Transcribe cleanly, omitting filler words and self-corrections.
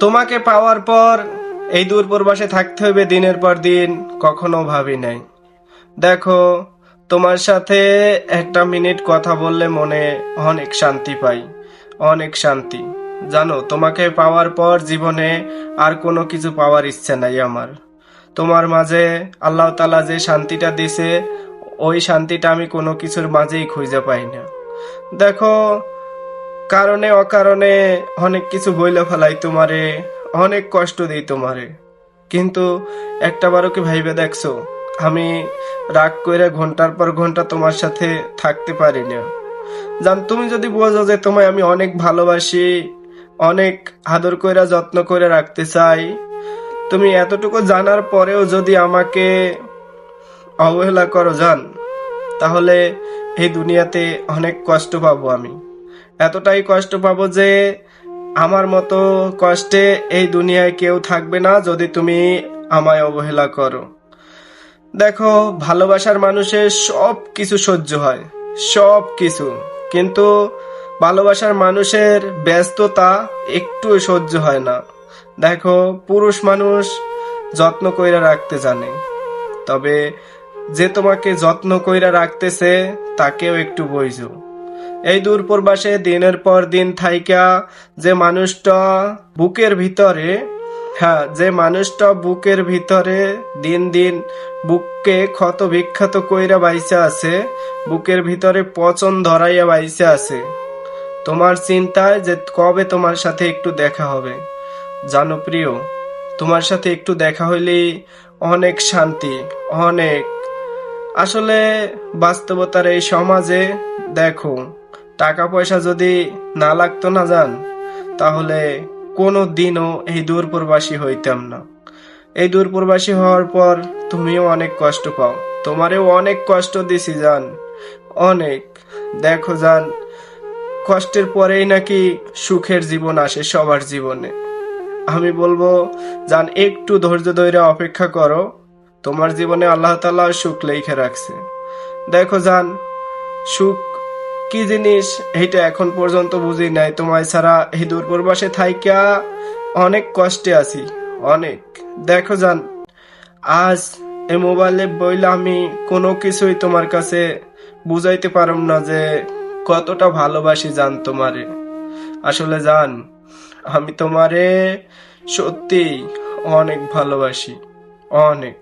তোমাকে পাওয়ার পর এই দূর প্রবাসে থাকতে হবে দিনের পর দিন, কখনো ভাবি নাই। দেখো, তোমার সাথে একটা মিনিট কথা বললে মনে অনেক শান্তি পাই, অনেক শান্তি। জানো, তোমাকে পাওয়ার পর জীবনে আর কোনো কিছু পাওয়ার ইচ্ছে নাই আমার। তোমার মাঝে আল্লাহ তাআলা যে শান্তিটা দিছে, ওই শান্তিটা আমি কোনো কিছুর মাঝেই খুঁজে পাই না। দেখো, কারণে অকারণে অনেক কিছু বইলে ফেলাই তোমারে, অনেক কষ্ট দিই তোমারে, কিন্তু একটা বারও কি ভাইবে দেখছো আমি রাগ কইরা ঘন্টার পর ঘন্টা তোমার সাথে থাকতে পারি না? জান, তুমি যদি বোঝো যে তোমায় আমি অনেক ভালোবাসি, অনেক আদর কইরা যত্ন করে রাখতে চাই, তুমি এতটুকু জানার পরেও যদি আমাকে অবহেলা করো জান, তাহলে এই দুনিয়াতে অনেক কষ্ট পাবো আমি। এতটাই কষ্ট পাবো যে আমার মতো কষ্টে এই দুনিয়ায় কেউ থাকবে না যদি তুমি আমায় অবহেলা করো। দেখো, ভালোবাসার মানুষের সব কিছু সহ্য হয়, সব কিছু, কিন্তু ভালোবাসার মানুষের ব্যস্ততা একটু সহ্য হয় না। দেখো, পুরুষ মানুষ যত্ন কইরা রাখতে জানে, তবে যে তোমাকে যত্ন কইরা রাখতেছে তাকেও একটু বুঝো। এই দূর প্রবাসে দিনের পর দিন থাইকা যে মানুষটা বুকের ভিতরে, হ্যাঁ, যে মানুষটা বুকের ভিতরে দিন দিন বুককে ক্ষত বিক্ষত কইরা বাইসে আছে, বুকের ভিতরে পচন ধরাইয়া বাইসে আছে, তোমার চিন্তায় যে কবে তোমার সাথে একটু দেখা হবে। জানো প্রিয়, তোমার সাথে একটু দেখা হইলেই অনেক শান্তি, অনেক। আসলে বাস্তবতার এই সমাজে দেখো, টাকা পয়সা যদি না লাগতো না জান, তাহলে কোনো দিনও এই দূর প্রবাসী হইতাম না। এই দূর প্রবাসী হওয়ার পর তুমিও অনেক কষ্ট পাও, তোমারেও অনেক কষ্ট দিছি জান, অনেক। দেখো জান, কষ্টের পরেই নাকি সুখের জীবন আসে সবার জীবনে। আমি বলবো জান, একটু ধৈর্য ধরে অপেক্ষা করো, তোমার জীবনে আল্লাহ তাআলা সুখ লেখে রাখছে। দেখো জান, সুখ কি জিনিস এইটা এখন পর্যন্ত বুঝি নাই, তোমায় ছাড়া এই দূর প্রবাসে থাইকা অনেক কষ্টে আছি, অনেক। দেখো জান, আজ এই মোবাইলে বইলে আমি কোনো কিছুই তোমার কাছে বুঝাইতে পারম না যে কতটা ভালোবাসি জান তোমারে। আসলে জান, আমি তোমারে সত্যি অনেক ভালোবাসি, অনেক।